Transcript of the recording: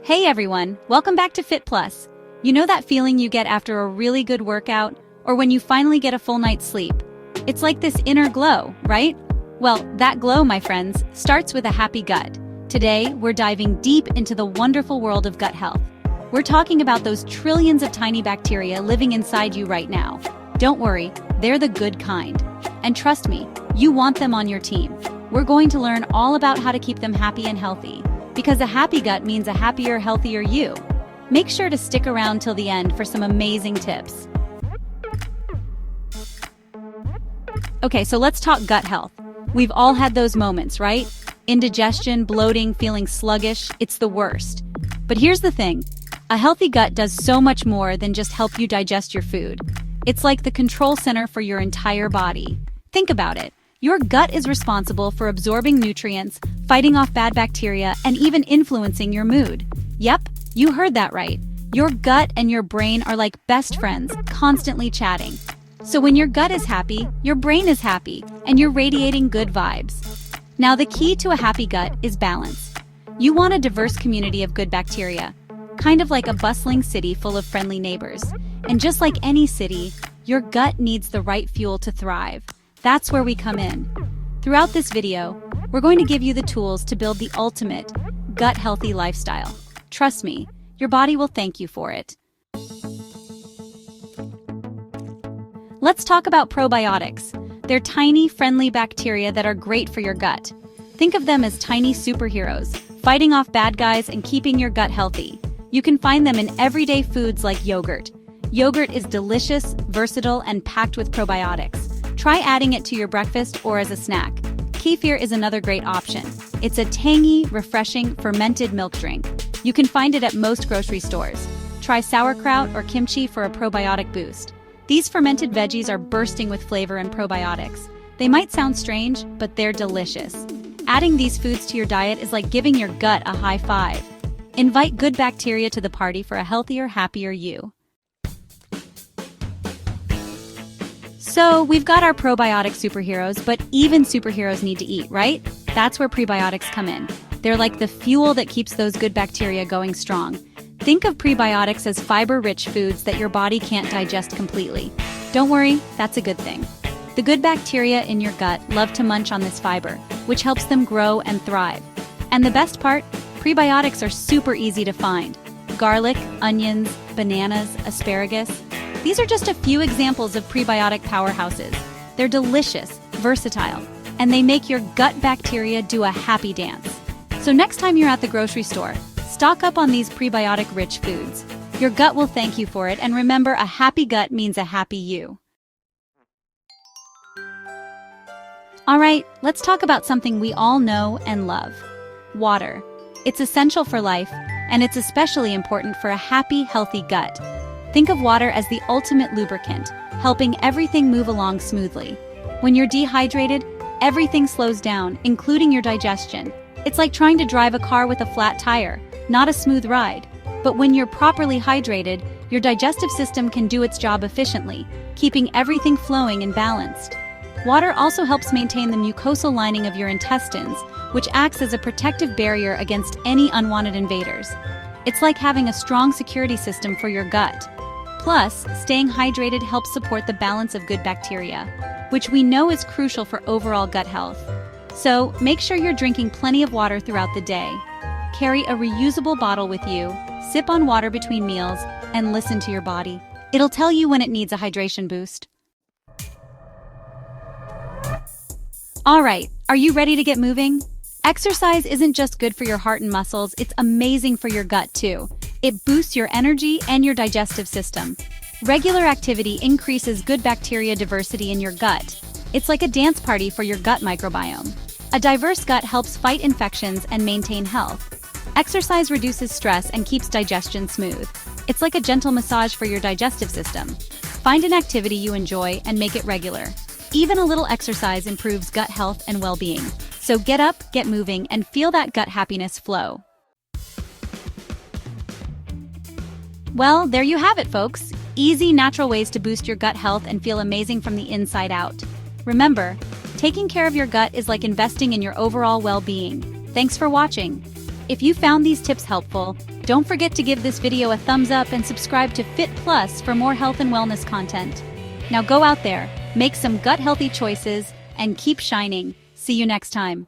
Hey everyone, welcome back to Fit Plus. You know that feeling you get after a really good workout, or when you finally get a full night's sleep? It's like this inner glow, right? Well, that glow, my friends, starts with a happy gut. Today, we're diving deep into the wonderful world of gut health. We're talking about those trillions of tiny bacteria living inside you right now. Don't worry, they're the good kind. And trust me, you want them on your team. We're going to learn all about how to keep them happy and healthy. Because a happy gut means a happier, healthier you. Make sure to stick around till the end for some amazing tips. Okay, so let's talk gut health. We've all had those moments, right? Indigestion, bloating, feeling sluggish, it's the worst. But here's the thing, a healthy gut does so much more than just help you digest your food. It's like the control center for your entire body. Think about it. Your gut is responsible for absorbing nutrients, fighting off bad bacteria, and even influencing your mood. Yep, you heard that right. Your gut and your brain are like best friends, constantly chatting. So when your gut is happy, your brain is happy, and you're radiating good vibes. Now the key to a happy gut is balance. You want a diverse community of good bacteria, kind of like a bustling city full of friendly neighbors. And just like any city, your gut needs the right fuel to thrive. That's where we come in. Throughout this video, we're going to give you the tools to build the ultimate gut-healthy lifestyle. Trust me, your body will thank you for it. Let's talk about probiotics. They're tiny, friendly bacteria that are great for your gut. Think of them as tiny superheroes, fighting off bad guys and keeping your gut healthy. You can find them in everyday foods like yogurt. Yogurt is delicious, versatile, and packed with probiotics. Try adding it to your breakfast or as a snack. Kefir is another great option. It's a tangy, refreshing, fermented milk drink. You can find it at most grocery stores. Try sauerkraut or kimchi for a probiotic boost. These fermented veggies are bursting with flavor and probiotics. They might sound strange, but they're delicious. Adding these foods to your diet is like giving your gut a high five. Invite good bacteria to the party for a healthier, happier you. So, we've got our probiotic superheroes, but even superheroes need to eat, right? That's where prebiotics come in. They're like the fuel that keeps those good bacteria going strong. Think of prebiotics as fiber-rich foods that your body can't digest completely. Don't worry, that's a good thing. The good bacteria in your gut love to munch on this fiber, which helps them grow and thrive. And the best part, prebiotics are super easy to find. Garlic, onions, bananas, asparagus. These are just a few examples of prebiotic powerhouses. They're delicious, versatile, and they make your gut bacteria do a happy dance. So next time you're at the grocery store, stock up on these prebiotic-rich foods. Your gut will thank you for it, and remember, a happy gut means a happy you. All right, let's talk about something we all know and love. Water. It's essential for life, and it's especially important for a happy, healthy gut. Think of water as the ultimate lubricant, helping everything move along smoothly. When you're dehydrated, everything slows down, including your digestion. It's like trying to drive a car with a flat tire, not a smooth ride. But when you're properly hydrated, your digestive system can do its job efficiently, keeping everything flowing and balanced. Water also helps maintain the mucosal lining of your intestines, which acts as a protective barrier against any unwanted invaders. It's like having a strong security system for your gut. Plus, staying hydrated helps support the balance of good bacteria, which we know is crucial for overall gut health. So, make sure you're drinking plenty of water throughout the day. Carry a reusable bottle with you, sip on water between meals, and listen to your body. It'll tell you when it needs a hydration boost. All right, are you ready to get moving? Exercise isn't just good for your heart and muscles, it's amazing for your gut too. It boosts your energy and your digestive system. Regular activity increases good bacteria diversity in your gut. It's like a dance party for your gut microbiome. A diverse gut helps fight infections and maintain health. Exercise reduces stress and keeps digestion smooth. It's like a gentle massage for your digestive system. Find an activity you enjoy and make it regular. Even a little exercise improves gut health and well-being. So get up, get moving, and feel that gut happiness flow. Well, there you have it, folks. Easy, natural ways to boost your gut health and feel amazing from the inside out. Remember, taking care of your gut is like investing in your overall well-being. Thanks for watching. If you found these tips helpful, don't forget to give this video a thumbs up and subscribe to Fit Plus for more health and wellness content. Now go out there, make some gut-healthy choices, and keep shining. See you next time.